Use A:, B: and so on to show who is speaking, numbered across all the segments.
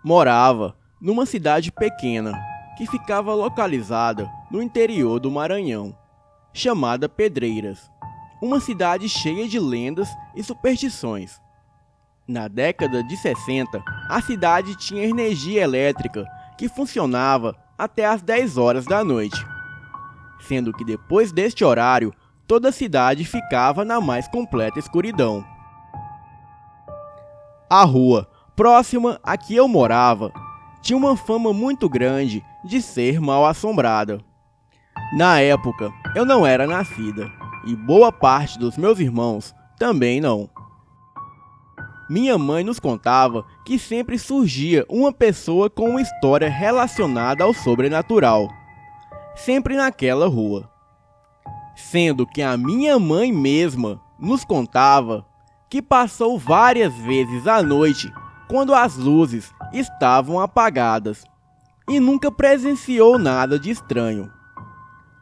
A: morava numa cidade pequena que ficava localizada no interior do Maranhão, chamada Pedreiras, uma cidade cheia de lendas e superstições. Na década de 60, a cidade tinha energia elétrica que funcionava até às 10 horas da noite, sendo que depois deste horário, toda a cidade ficava na mais completa escuridão. A rua próxima a que eu morava tinha uma fama muito grande de ser mal assombrada. Na época, eu não era nascida, e boa parte dos meus irmãos também não. Minha mãe nos contava que sempre surgia uma pessoa com uma história relacionada ao sobrenatural, sempre naquela rua. Sendo que a minha mãe mesma nos contava que passou várias vezes à noite quando as luzes estavam apagadas e nunca presenciou nada de estranho.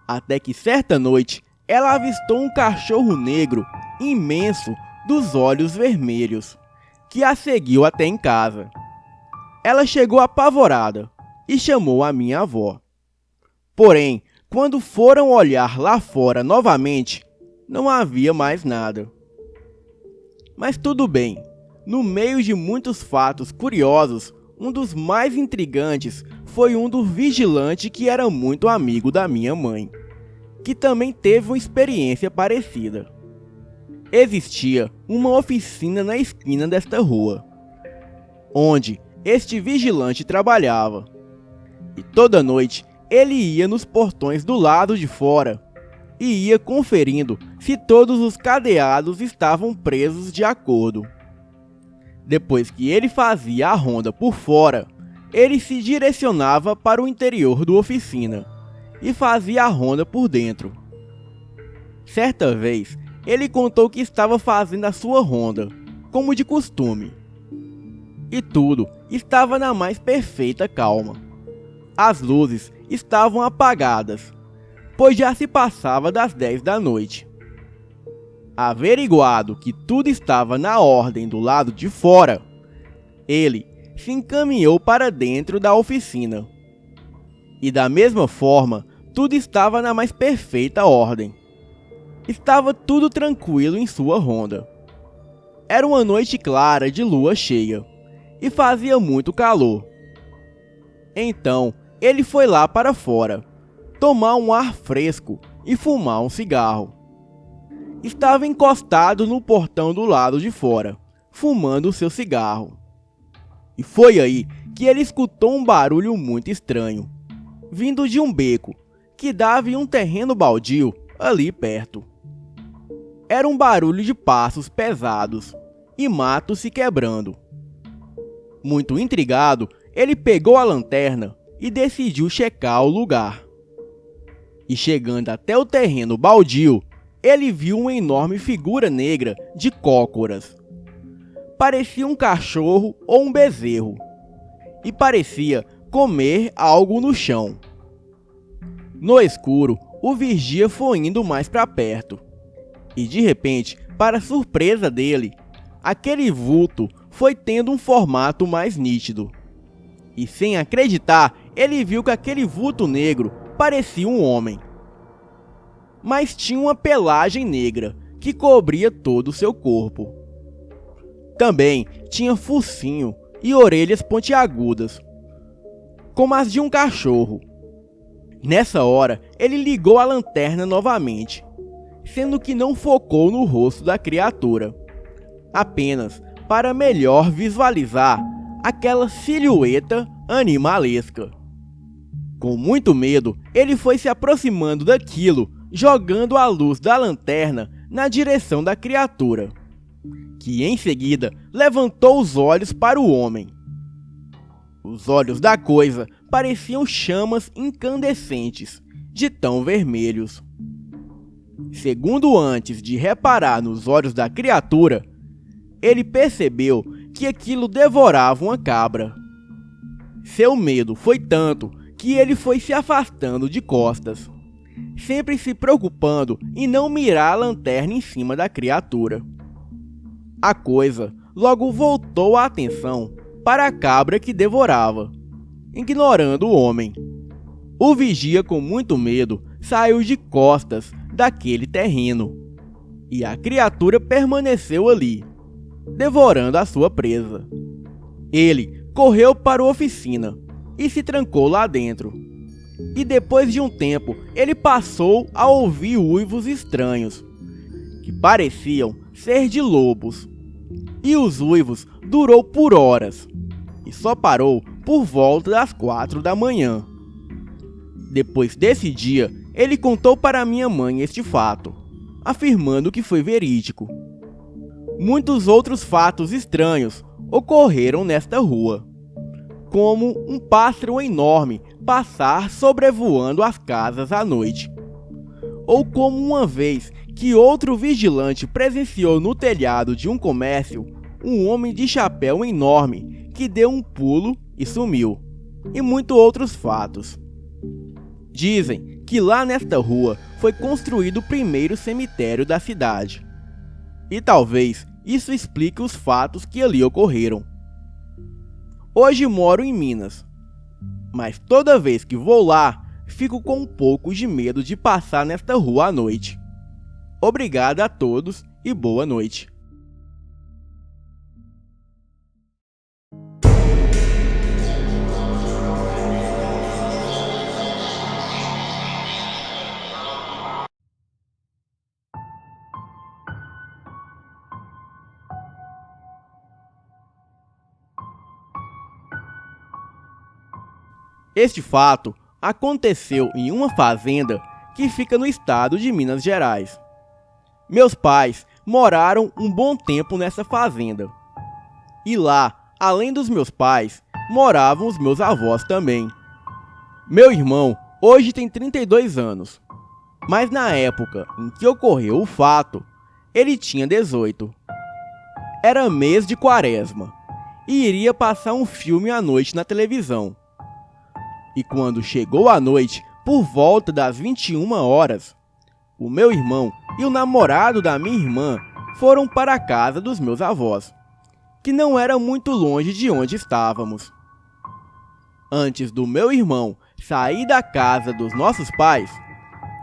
A: Até que certa noite ela avistou um cachorro negro imenso dos olhos vermelhos, que a seguiu até em casa. Ela chegou apavorada e chamou a minha avó. Porém, quando foram olhar lá fora novamente, não havia mais nada. Mas tudo bem, no meio de muitos fatos curiosos, um dos mais intrigantes foi um do vigilante que era muito amigo da minha mãe, que também teve uma experiência parecida. Existia uma oficina na esquina desta rua, onde este vigilante trabalhava, e toda noite ele ia nos portões do lado de fora e ia conferindo se todos os cadeados estavam presos de acordo. Depois que ele fazia a ronda por fora, ele se direcionava para o interior da oficina e fazia a ronda por dentro. Certa vez, ele contou que estava fazendo a sua ronda, como de costume. E tudo estava na mais perfeita calma. As luzes estavam apagadas, pois já se passava das 10 da noite. Averiguado que tudo estava na ordem do lado de fora, ele se encaminhou para dentro da oficina. E da mesma forma, tudo estava na mais perfeita ordem. Estava tudo tranquilo em sua ronda. Era uma noite clara de lua cheia, e fazia muito calor. Então, ele foi lá para fora, tomar um ar fresco e fumar um cigarro. Estava encostado no portão do lado de fora, fumando seu cigarro. E foi aí que ele escutou um barulho muito estranho, vindo de um beco que dava em um terreno baldio ali perto. Era um barulho de passos pesados e mato se quebrando. Muito intrigado, ele pegou a lanterna e decidiu checar o lugar. E chegando até o terreno baldio, ele viu uma enorme figura negra de cócoras. Parecia um cachorro ou um bezerro, e parecia comer algo no chão. No escuro, o vigia foi indo mais para perto, e de repente, para surpresa dele, aquele vulto foi tendo um formato mais nítido. E sem acreditar, ele viu que aquele vulto negro parecia um homem, mas tinha uma pelagem negra que cobria todo o seu corpo. Também tinha focinho e orelhas pontiagudas, como as de um cachorro. Nessa hora, ele ligou a lanterna novamente, sendo que não focou no rosto da criatura, apenas para melhor visualizar aquela silhueta animalesca. Com muito medo, ele foi se aproximando daquilo, jogando a luz da lanterna na direção da criatura, que em seguida levantou os olhos para o homem. Os olhos da coisa pareciam chamas incandescentes, de tão vermelhos. Segundo antes de reparar nos olhos da criatura, ele percebeu que aquilo devorava uma cabra. Seu medo foi tanto que ele foi se afastando de costas, sempre se preocupando em não mirar a lanterna em cima da criatura. A coisa logo voltou a atenção para a cabra que devorava, ignorando o homem. O vigia, com muito medo, saiu de costas daquele terreno, e a criatura permaneceu ali, devorando a sua presa. Ele correu para a oficina e se trancou lá dentro. E depois de um tempo, ele passou a ouvir uivos estranhos, que pareciam ser de lobos. E os uivos durou por horas, e só parou por volta das 4 da manhã. Depois desse dia, ele contou para minha mãe este fato, afirmando que foi verídico. Muitos outros fatos estranhos ocorreram nesta rua, como um pássaro enorme passar sobrevoando as casas à noite, ou como uma vez que outro vigilante presenciou no telhado de um comércio um homem de chapéu enorme que deu um pulo e sumiu, e muitos outros fatos. Dizem que lá nesta rua foi construído o primeiro cemitério da cidade, e talvez isso explique os fatos que ali ocorreram. Hoje moro em Minas, mas toda vez que vou lá, fico com um pouco de medo de passar nesta rua à noite. Obrigado a todos e boa noite. Este fato aconteceu em uma fazenda que fica no estado de Minas Gerais. Meus pais moraram um bom tempo nessa fazenda. E lá, além dos meus pais, moravam os meus avós também. Meu irmão hoje tem 32 anos, mas na época em que ocorreu o fato, ele tinha 18. Era mês de quaresma e iria passar um filme à noite na televisão. E quando chegou a noite, por volta das 21 horas, o meu irmão e o namorado da minha irmã foram para a casa dos meus avós, que não era muito longe de onde estávamos. Antes do meu irmão sair da casa dos nossos pais,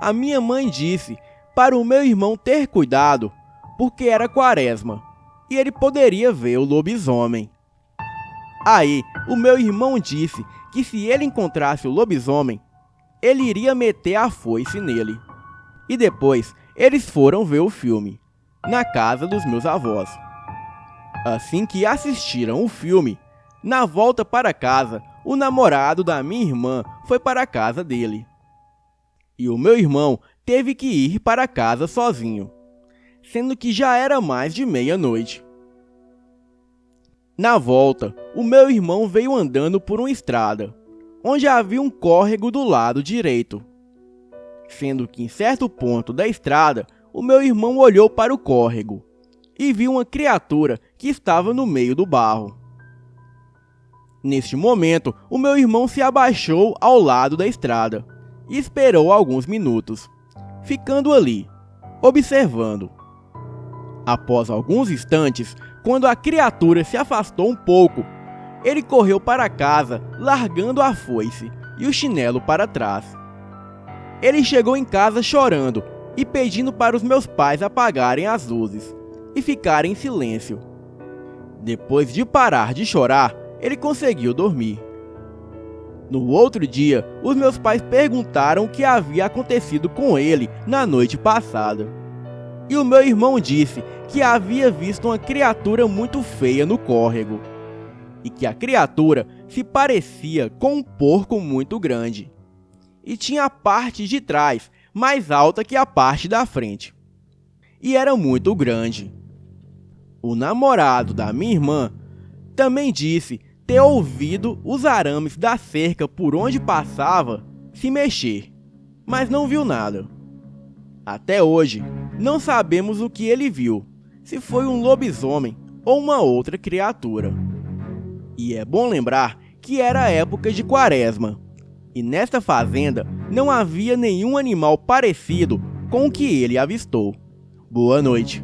A: a minha mãe disse para o meu irmão ter cuidado, porque era quaresma e ele poderia ver o lobisomem. Aí, o meu irmão disse que se ele encontrasse o lobisomem, ele iria meter a foice nele. E depois, eles foram ver o filme, na casa dos meus avós. Assim que assistiram o filme, na volta para casa, o namorado da minha irmã foi para a casa dele. E o meu irmão teve que ir para casa sozinho, sendo que já era mais de meia-noite. Na volta, o meu irmão veio andando por uma estrada, onde havia um córrego do lado direito. Sendo que em certo ponto da estrada, o meu irmão olhou para o córrego e viu uma criatura que estava no meio do barro. Neste momento, o meu irmão se abaixou ao lado da estrada e esperou alguns minutos, ficando ali, observando. Após alguns instantes, quando a criatura se afastou um pouco, ele correu para casa, largando a foice e o chinelo para trás. Ele chegou em casa chorando e pedindo para os meus pais apagarem as luzes e ficarem em silêncio. Depois de parar de chorar, ele conseguiu dormir. No outro dia, os meus pais perguntaram o que havia acontecido com ele na noite passada. E o meu irmão disse que havia visto uma criatura muito feia no córrego, e que a criatura se parecia com um porco muito grande, e tinha a parte de trás mais alta que a parte da frente, e era muito grande. O namorado da minha irmã também disse ter ouvido os arames da cerca por onde passava se mexer, mas não viu nada. Até hoje, não sabemos o que ele viu, se foi um lobisomem ou uma outra criatura. E é bom lembrar que era a época de quaresma, e nesta fazenda não havia nenhum animal parecido com o que ele avistou. Boa noite.